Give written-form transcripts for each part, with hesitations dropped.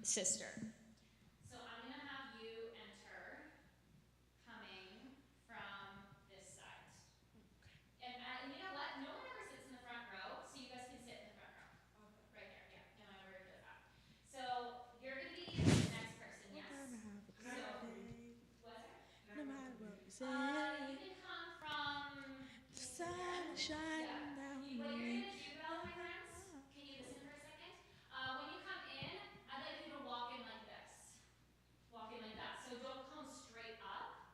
sister. So I'm going to have you enter coming from this side. And you know what? No one ever sits in the front row, so you guys can sit in the front row. Okay. Right there, yeah. No one ever does that. So you're going to be the next person, yes? What's that? No matter what we say, you can come from the sun is shining down on what you're me. going to do, though, my friends, can you listen for a second? When you come in, I'd like you to walk in like this. Walk in like that. So don't come straight up.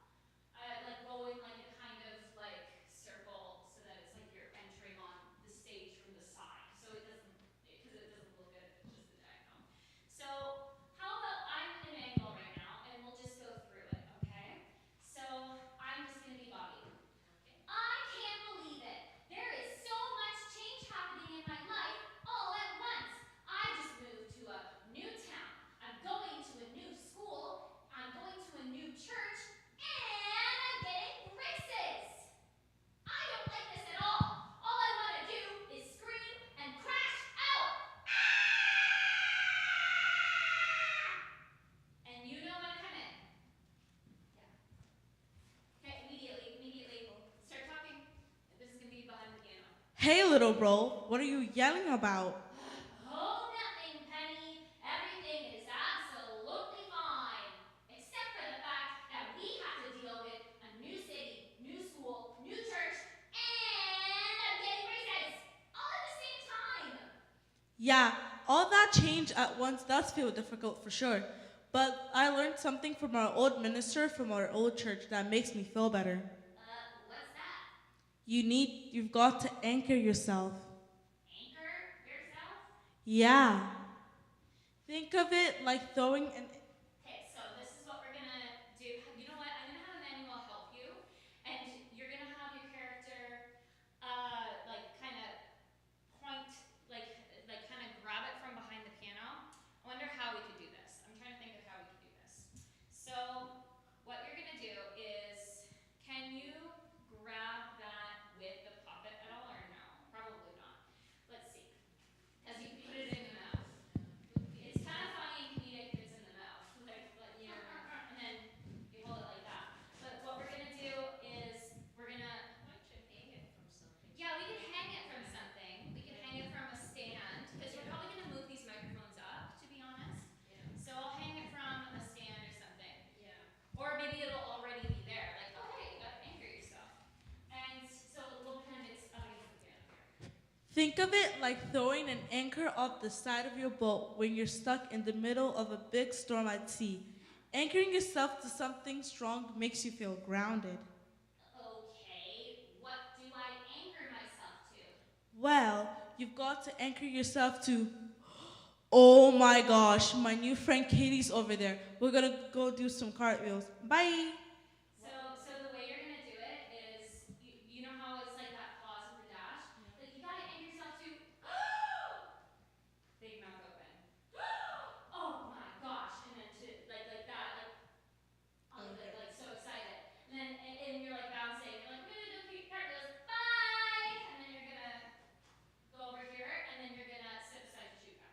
Like go in like a kind of like circle so that it's like you're entering on the stage from the side. So it doesn't, because it doesn't look good if it's just the diagonal. So how about I'm in an angle right now and we'll just go through it, okay? So I'm just going to be Bobby. I can't believe it. There is so much change happening in my life all at once. I just moved to a new town. I'm going to a new school. I'm going to a new church. And I'm getting braces. I don't like this at all. All I want to do is scream and crash out. And you know when to come in. Yeah. Okay, immediately. Start talking. This is going to be behind the piano. Hey, little bro, what are you yelling about? Oh, nothing, Penny. Everything is absolutely fine. Except for the fact that we have to deal with a new city, new school, new church, and I'm getting braces. All at the same time. Yeah, all that change at once does feel difficult for sure. But I learned something from our old minister from our old church that makes me feel better. What's that? You've got to anchor yourself. Anchor yourself? Yeah. Think of it like throwing an. Okay, so this is what we're gonna do. You know what? I'm gonna have Emmanuel help you, and you're gonna have your character, like kind of point, like kind of grab it from behind the piano. I wonder how we could do this. I'm trying to think of how we could do this. So what you're gonna do is, can you grab that with the puppet at all, or no? Probably not. Let's see. As you put it in the mouth. It's kind of funny and comedic if it's in the mouth, like you know, and then you hold it like that. But what we're gonna do is we're gonna. Why don't you hang it from something? Yeah, we can hang it from something. We can hang it from a stand because we're probably gonna move these microphones up, to be honest. Yeah. So I'll hang it from a stand or something. Yeah. Or maybe it'll already be there. Like, oh hey, you gotta anchor yourself. And so we'll kind of it's up against the piano here. Think of it like throwing an anchor off the side of your boat when you're stuck in the middle of a big storm at sea. Anchoring yourself to something strong makes you feel grounded. Okay, what do I anchor myself to? Well, you've got to anchor yourself to. Oh my gosh, my new friend Katie's over there. We're gonna go do some cartwheels. Bye! So the way you're gonna do it is, you know how it's like that pause with the dash? Like you gotta anchor yourself to, big mouth open. Oh my gosh, and then to like that, like so excited. And then and you're like bouncing. You're like, we're gonna do cartwheels. Bye. And then you're gonna go over here, and then you're gonna sit beside Chuka.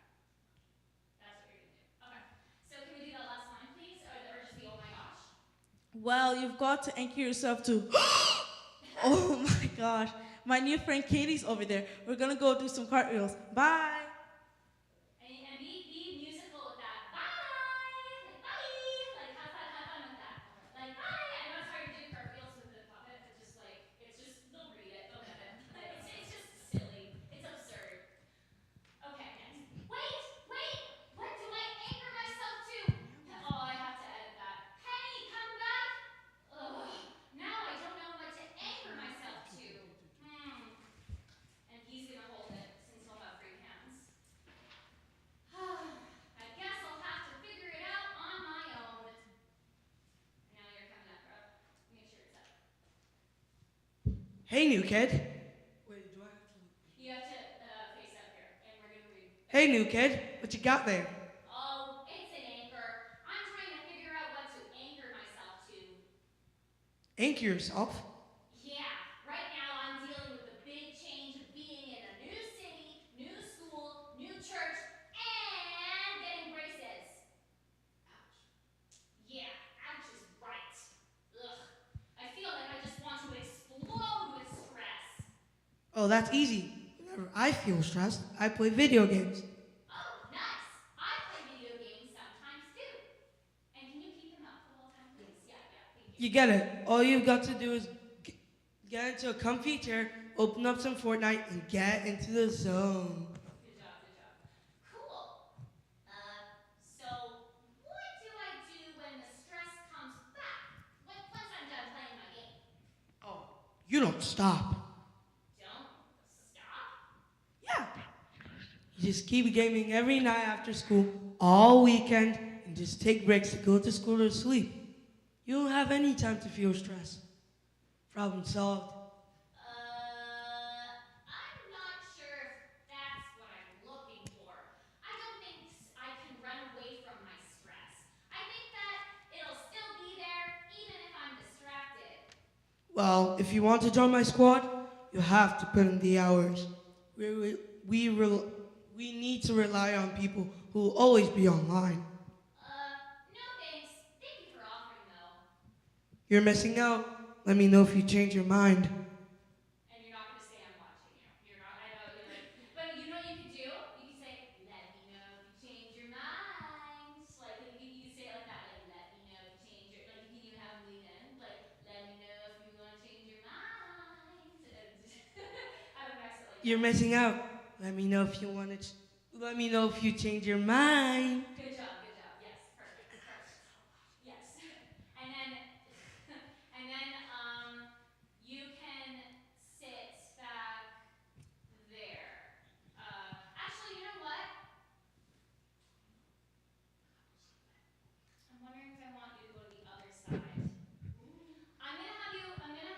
That's what you're gonna do. Okay. So can we do that last line, please, or just the oh my gosh? Well, you've got to anchor yourself to. Oh my gosh, my new friend Katie's over there. We're gonna go do some cartwheels. Bye! And be musical with that. Bye! Like, bye! Like, have fun with that. Like, bye! I know it's hard to do cartwheels with the puppet, but just like, they'll read it, they'll get it. It's just silly. It's absurd. Okay, next. Wait! What do I anchor myself to? Oh, I have to edit that. Penny, come back! Ugh, now I don't know what to anchor myself to. And he's gonna hold it since he'll have free hands. I guess I'll have to figure it out on my own. Now you're coming up, bro. Make sure it's up. Hey, new kid. Wait, do I have to? You have to face up here, and we're gonna read. Hey, new kid. What you got there? Oh, it's an anchor. I'm trying to figure out what to anchor myself to. Anchor yourself. Yeah, right now I'm dealing with the big change of being in a new city, new school, new church, and getting braces. Oh, that's easy. Whenever I feel stressed, I play video games. Oh, nice. I play video games sometimes too. And can you keep your mouth the whole time, please? Yeah, yeah, thank you. You get it. All you've got to do is get into a comfy chair, open up some Fortnite, and get into the zone. Good job, good job. Cool. So what do I do when the stress comes back? Once I'm done playing my game? Oh, you don't stop. Don't stop? Yeah. You just keep gaming every night after school, all weekend, and just take breaks to go to school or sleep. You don't have any time to feel stress. Problem solved. I'm not sure if that's what I'm looking for. I don't think I can run away from my stress. I think that it'll still be there even if I'm distracted. Well, if you want to join my squad, you have to put in the hours. We need to rely on people who will always be online. No thanks. Thank you for offering though. You're missing out. Let me know if you change your mind. And you're not gonna say I'm watching you. You're not. I know. You're like. But you know what you could do? You could say, "Let me know if you change your mind." Like you say it like that. Like, "Let me know if you change your." Like you can even have them lean in. Like, "Let me know if you want to change your mind." Have them exit like You're that. missing out. Let me know if you want to. Let me know if you change your mind. Good job. Good job. Yes. Perfect. Perfect. Yes. And then, and then, you can sit back there. Actually, you know what? I'm wondering if I want you to go to the other side.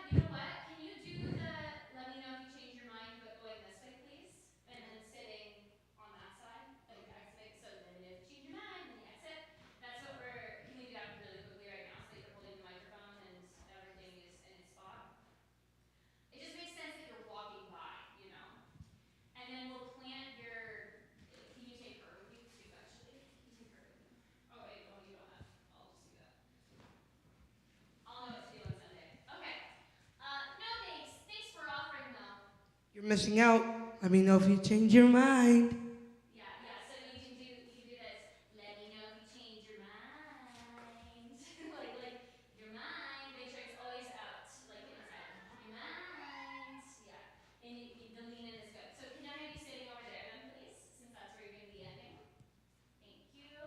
You know what? Can you do the let me know if you change your mind, but going this way, please? And then sitting on that side, like exiting. So let me know if you change your mind, then you exit. That's what can we do that really quickly right now so that you're holding the microphone and everything is in its spot? It just makes sense that you're walking by, you know? And then we'll plant your. Can you take her with you too? Actually, you take her with you. Oh wait, no, you don't have. I'll just do that. I'll know what to do on Sunday. Okay. No thanks. Thanks for offering though. You're missing out. Let me know if you change your mind. Yeah, yeah. So you can do this. Let me know if you change your mind. like your mind. Make sure it's always out, like inside. Your mind. Yeah. And the lean in is good. So can I have you sitting over there then, please? Since that's where you're going to be ending. Thank you.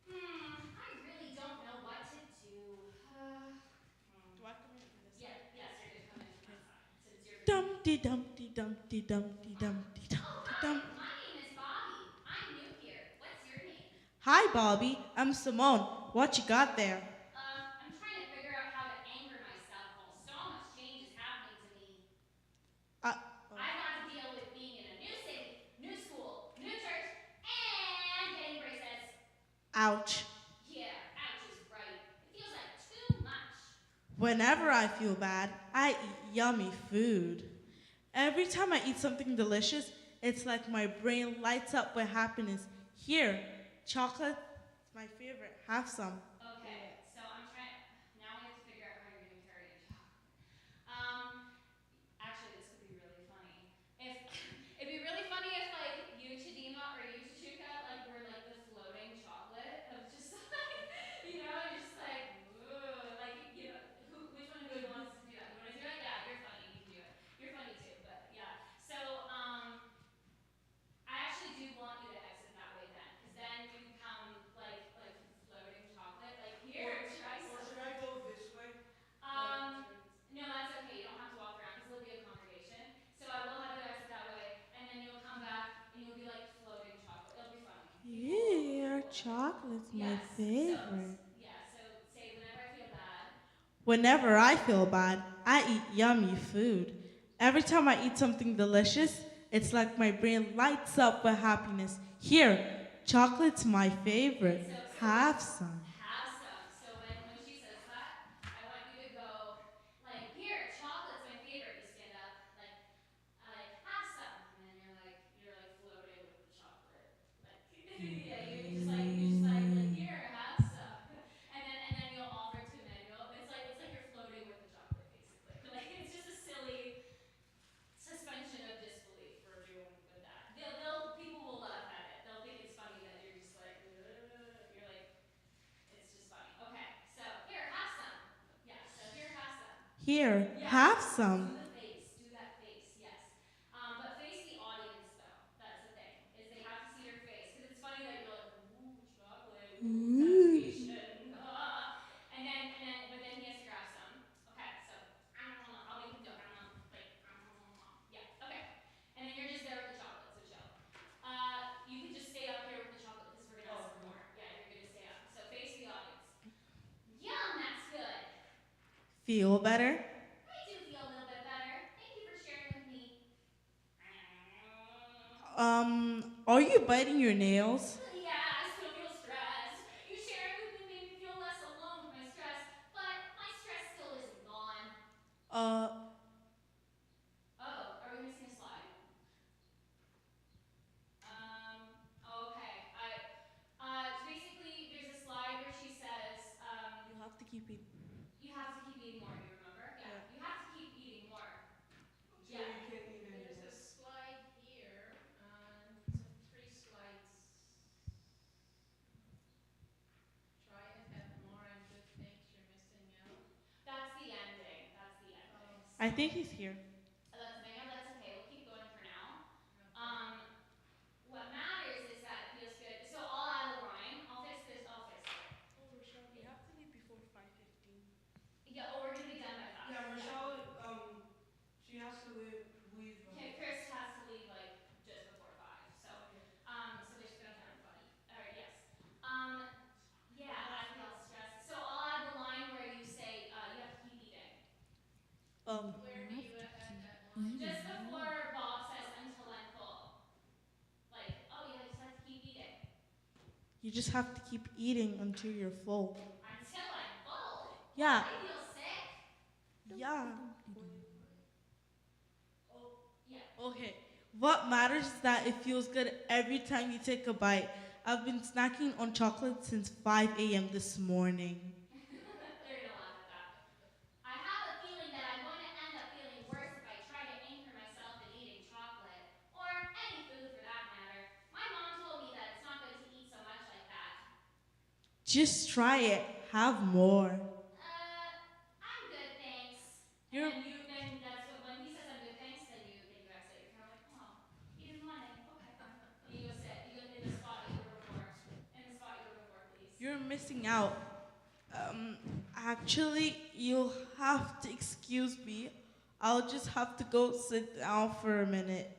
I really don't know what to do. Do I come in from this Yeah, side? yes, you're gonna come in from that side since you're. Dumpty dumpty dumpty dumpty dumpty Oh dumpty hi, dum. my name is Bobby. I'm new here. What's your name? Hi, Bobby. I'm Simone. What you got there? I'm trying to figure out how to anger myself while so much change is happening to me. Uh, I've got to deal with being in a new city, new school, new church, and getting braces. ouch. Yeah, ouch is right. It feels like too much. Whenever I feel bad, I eat yummy food. Every time I eat something delicious, it's like my brain lights up with happiness. Here, chocolate is my favorite. Have some. Okay, so I'm trying. Now we have to figure out how you're gonna carry a chocolate. Um, Actually, this could be really funny. If it'd be really funny if like you Chidima or you Chichuka like were like the floating chocolate of just like just like ooh, like which one of you wants to do that? You want to do it? Yeah, you're funny. You can do it. You're funny too, but yeah. So I actually do want you to exit that way then, because then you become like floating chocolate. Like here, try some. Should I go this way? No, that's okay. You don't have to walk around because there'll be a congregation. So I will have you exit that way, and then you'll come back and you'll be like floating chocolate. It'll be funny. Yeah, People. chocolate's my Yes. favorite. So say whenever I feel bad. Whenever I feel bad, I eat yummy food. Every time I eat something delicious, it's like my brain lights up with happiness. Here, chocolate's my favorite. Have some. Have some. So when she says that, I want you to go like here, chocolate's my favorite. You stand up like have some, and then you're like floating with the chocolate. Like yeah, you just like here, have some, and then you'll offer it to Emmanuel. It's like you're floating with the chocolate basically. Like it's just a silly Here, Yes. have some. Do the face. Do that face. Yes. But face the audience though. That's the thing. Is they have to see your face because it's funny that you're like, ooh, chocolate, ooh, temptation, but then he has to grab some. Okay, so I'll make him go. Like, yeah. Okay, and then you're just there with the chocolate. So chill. You can just stay up here with the chocolate because we're gonna ask for more. Yeah, you're gonna stay up. So face the audience. Yum, that's good. Feel better? I do feel a little bit better. Thank you for sharing with me. Are you biting your nails? Yeah, I still feel stressed. You sharing with me made me feel less alone with my stress, but my stress still isn't gone. Uh, Oh, are we missing a slide? Okay. Basically, there's a slide where she says, you have to keep eating. you have to keep eating more. Do you remember? Yeah. Yeah. You have to keep eating more. Until Yeah. you can't eat There's anymore. a slide here, so 3 slides. Try and have more and good things you're missing out. That's the ending. That's the ending. Oh. I So think he's here. that's the thing. That's okay. We'll keep going for now. Okay. What matters is that it feels good. So I'll add a line. I'll fix this. I'll fix it. Oh, Rochelle, we have to leave before 5:15. Yeah. Oh, we're gonna be done by 5. Yeah, Rochelle, she has to leave. Okay, Chris has to leave like just before 5. So, Okay. so there's plenty of time. All right. Yes. Yeah. I feel stressed. So I'll add the line where you say you have to keep eating. Where do you add that line? Just before Bob says until I'm full. Like, oh yeah, I just have to keep eating You just have to keep eating until you're full. until I'm full. Yeah. I feel sick. Yeah. Yeah. Okay. What matters is that it feels good every time you take a bite. I've been snacking on chocolate since 5 a.m. this morning. They're gonna laugh at that. I have a feeling that I'm going to end up feeling worse if I try to anchor myself in eating chocolate. Or any food for that matter. My mom told me that it's not good to eat so much like that. Just try it. Have more. I'm good, thanks. You're Then that's what, when he says I'm good, thanks, then you exit. You're kind of like, oh, he didn't want it. Okay, fine. And you go sit. You go in the spot you were before. In the spot you were before, please. you're missing out. Actually, you'll have to excuse me. I'll just have to go sit down for a minute.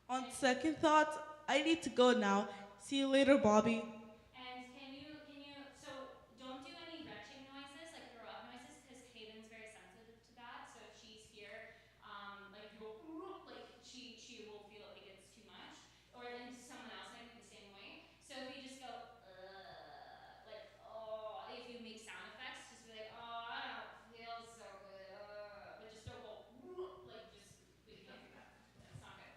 On second thoughts, I need to go now. See you later, Bobby. And so don't do any retching noises, like throw up noises, because Hayden's very sensitive to that. So if she's here, like if you go, "Ooh," like she will feel like it's too much. Or then someone else might be the same way. So if you just go, like, oh, if you make sound effects, just be like, oh, I don't feel so good, but just don't go, "Ooh," like but you can't do that. That's not good.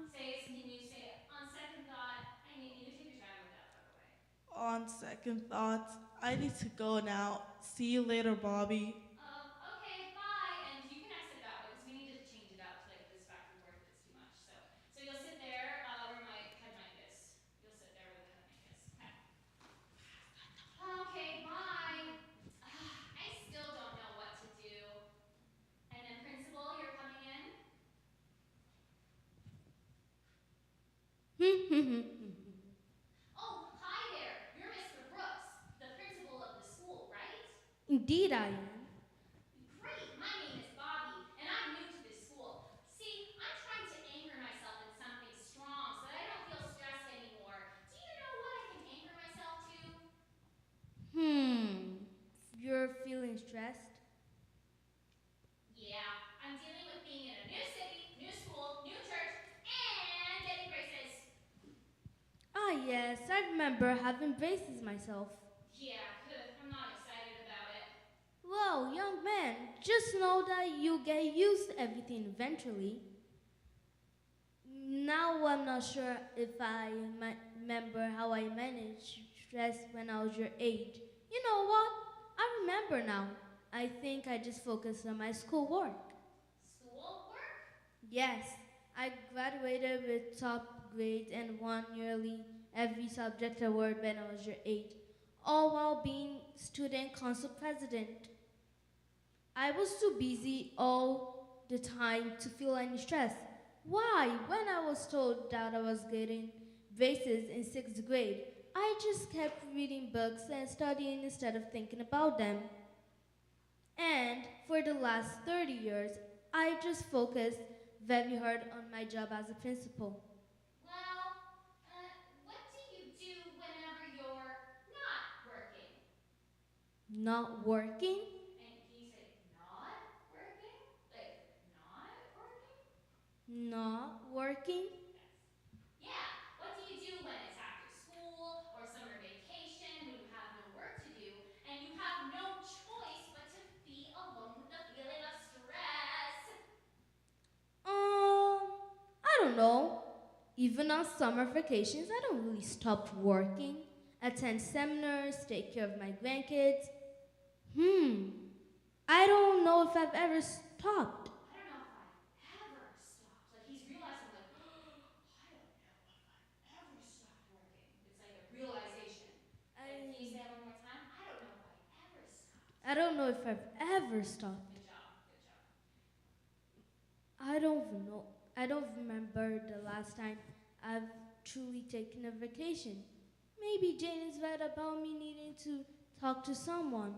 Okay, can you say, on second thought, you can take your time with that, by the way. On second thoughts, I need to go now. See you later, Bobby. Okay, bye. And you can exit that way because we need to change it up to like this back and forth if it's too much. So you'll sit there where my head mic is. You'll sit there where the head mic is. Okay. Okay, bye. I still don't know what to do. And then principal, you're coming in. Oh, hi there. You're Mr. Brooks, the principal of the school, right? Indeed, I am. Great, my name is Bobby, and I'm new to this school. See, I'm trying to anchor myself in something strong so that I don't feel stressed anymore. Do you know what I can anchor myself to? You're feeling stressed? Yeah, I'm dealing with being in a new city, new school, new church, and getting braces. Ah, yes, I remember having braces myself. Yeah, I'm not excited about it. Well, young man, just know that you'll get used to everything eventually. Now I'm not sure if I remember how I managed stress when I was your age. You know what? I remember now. I think I just focused on my schoolwork. Schoolwork? Yes, I graduated with top grades and won nearly every subject award when I was your age, all while being student council president. I was too busy all the time to feel any stress. Why? When I was told that I was getting braces in sixth grade, I just kept reading books and studying instead of thinking about them. And for the last 30 years, I just focused very hard on my job as a principal. Well, what do you do whenever you're not working? Not working? And can you say not working? Like, not working? Not working? Yes. Yeah. What do you do when it's after school or summer vacation, when you have no work to do and you have no choice but to be alone with the feeling of stress? I don't know. Even on summer vacations, I don't really stop working. Attend seminars, take care of my grandkids. I don't know if I've ever stopped. I don't know if I've ever stopped. Like he's realizing, like, I don't know if I've ever stopped working. It's like a realization. Like, can you say it one more time? I don't know if I ever stopped. I don't know if I've ever stopped. Good job. Good job. I don't know. I don't remember the last time I've truly taken a vacation. Maybe Jane is right about me needing to talk to someone.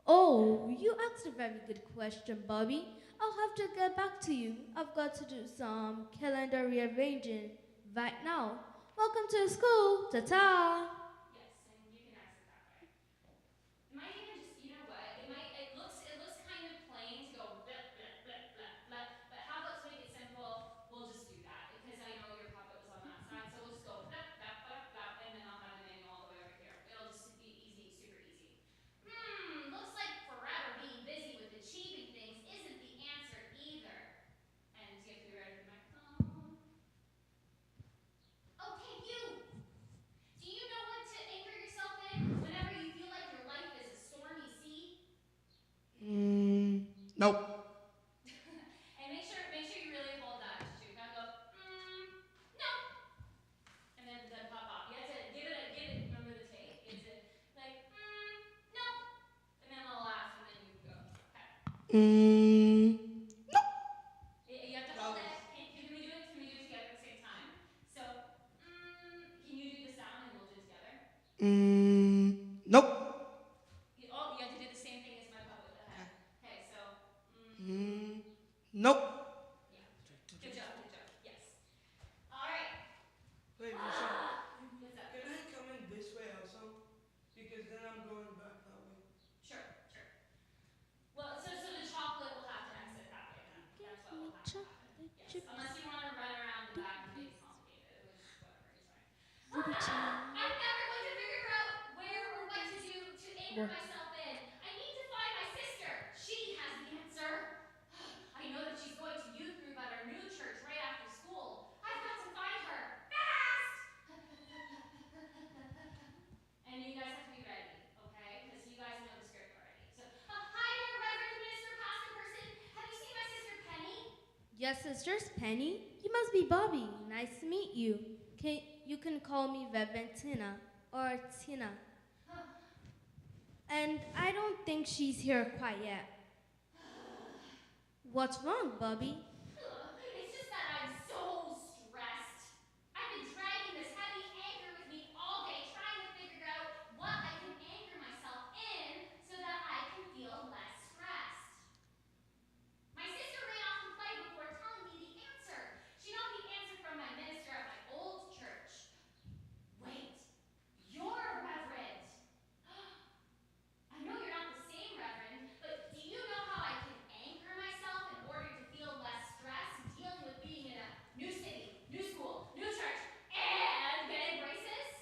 Oh, you asked a very good question, Bobby. I'll have to get back to you. I've got to do some calendar rearranging right now. Welcome to school. Ta-ta. Yes, and you can exit that way. It might even just, you know what? It looks kind of plain to go blah blah blah blah blah. But how about to make it simple? We'll just do that because I know your puppet was on that side, so we'll just go blah blah blah blah, and then I'll have the manual all the way over here. It'll just be easy, super easy. Looks like forever being busy with achieving things isn't the answer either. And you have to be ready for the microphone. Okay, you. Do you know what to anchor yourself in whenever you feel like your life is a stormy sea? Nope. And make sure you really hold that tissue. Kind of go, no, and then pop off. You have to give it. Remember the take. You have to like, no, and then a little laugh, and then you can go. Okay. You have to hold it. Can we do it? Can we do it together at the same time? So, can you do the sound and we'll do it together? Nope. You have to do the same thing as my puppet that I had. Okay, so, Nope. yeah. Good job. Yes. All right. Wait, Michelle. What's up? Can I come in this way also? Because then I'm going back that way. Sure. Well, so the chocolate will have to exit that way then. That's what will have to happen. Yes. Unless you want to run around the back and make it complicated, which whatever is fine. I'm never going to figure out where or what to do to anchor myself in. I need to find my sister. She has the answer. I know that she's going to youth group at our new church right after school. I've got to find her fast. And you guys have to be ready, okay? Because you guys know the script already. So, hi there, Reverend Minister, Pastor Person. Have you seen my sister Penny? Yes, sisters, Penny. You must be Bobby. Nice to meet you. You can call me Reverend Tina or Tina. And I don't think she's here quite yet. What's wrong, Bobby? It's just that I'm so stressed. I've been dragging this heavy anchor with me all day, trying to figure out what I can anchor myself in so that I can feel less stressed. My sister ran off to play before telling me the answer. She got the answer from my minister at my old church. Wait, you're a reverend. I know you're not the same reverend, but do you know how I can anchor myself in order to feel less stress dealing with being in a new city, new school, new church, and getting braces?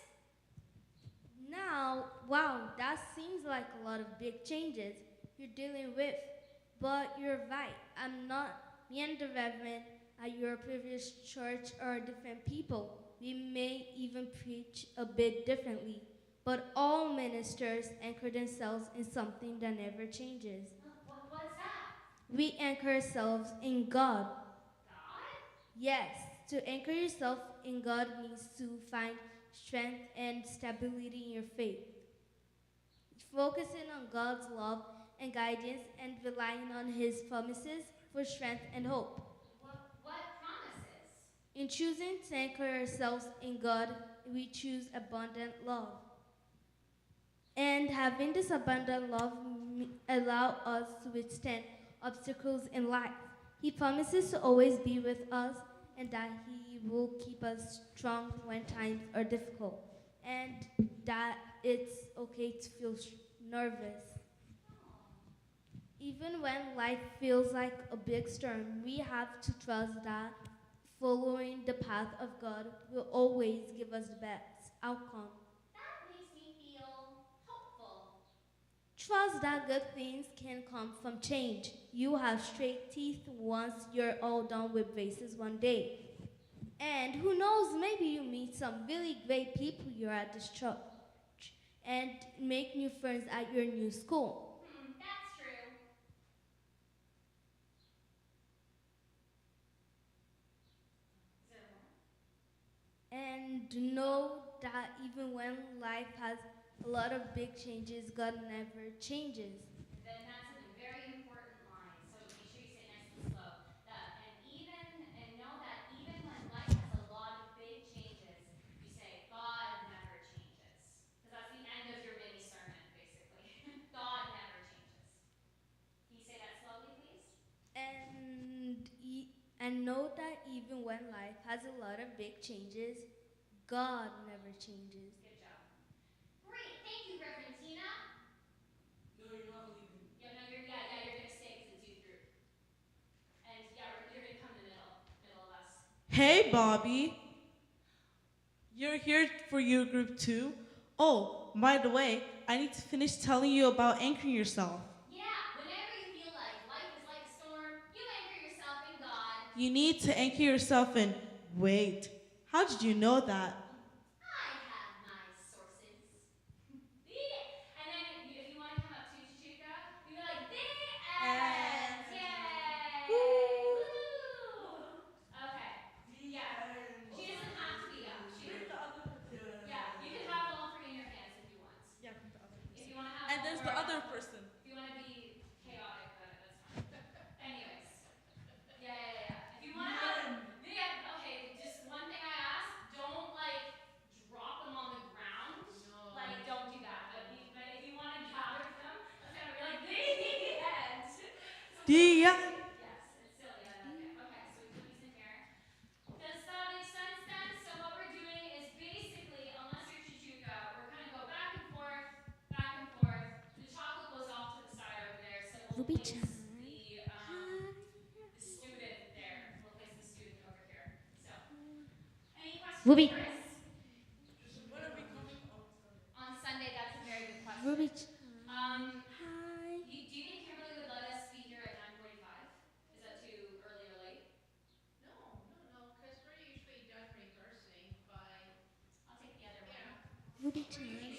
Now, wow, that seems like a lot of big changes you're dealing with. But you're right. Me and the Reverend at your previous church are different people. We may even preach a bit differently. But all ministers anchor themselves in something that never changes. What's that? We anchor ourselves in God. God? Yes, to anchor yourself in God means to find strength and stability in your faith. focusing on God's love and guidance and relying on His promises for strength and hope. What promises? In choosing to anchor ourselves in God, we choose abundant love. And having this abundant love allow us to withstand obstacles in life. He promises to always be with us and that He will keep us strong when times are difficult. And that it's okay to feel nervous. Even when life feels like a big storm, we have to trust that following the path of God will always give us the best outcome. That makes me feel hopeful. Trust that good things can come from change. You have straight teeth once you're all done with braces one day. And who knows, maybe you meet some really great people here at this church and make new friends at your new school. That's true. Is there more? And know that even when life has a lot of big changes, God never changes. Then that's a very important line. So make sure you say it nice and slow. And know that even when life has a lot of big changes, you say God never changes. Because that's the end of your mini sermon, basically. God never changes. Can you say that slowly, please? And know that even when life has a lot of big changes, God never changes. Good job. Great. Thank you, Reverend Tina. No, you're not leaving. Yeah, no, you're gonna stay because it's youth group. And yeah, you're gonna come in the middle of us. Hey, Bobby. You're here for your group too? Oh, by the way, I need to finish telling you about anchoring yourself. Yeah, whenever you feel like life is like a storm, you anchor yourself in God. You need to anchor yourself in. Wait, how did you know that? I have my sources. And then if you want to come up to Chichuka, you be like, the end! Yay! Woo! Okay. Yeah. She doesn't have to be up. Yeah, you can have all three in your hands if you want. Yeah, from the other If you want to have And all there's four, the other person. if you want to be chaotic about it, that's fine. Anyways. Yeah. If you want to have, okay, just one thing I ask, don't like drop them on the ground. No. Like, don't do that. But if you want to gather them, that's gonna be like the end. The Yes, it's silly. I like it. Okay, so we put these in here. Does that make sense then? So what we're doing is basically, unless you're Chichuka, we're gonna go back and forth, back and forth. The chocolate goes off to the side over there, so we'll Ruby place Chan. the student there. We'll place the student over here. So, any questions, Ruby. Chris? When are we coming on Sunday? On Sunday, that's a very good question. Ruby, Um, hi. do you think Kimberly would let us be here at 9:45? Is that too early or late? No, because we're usually done rehearsing by, I'll take the other one. Ruby We're usually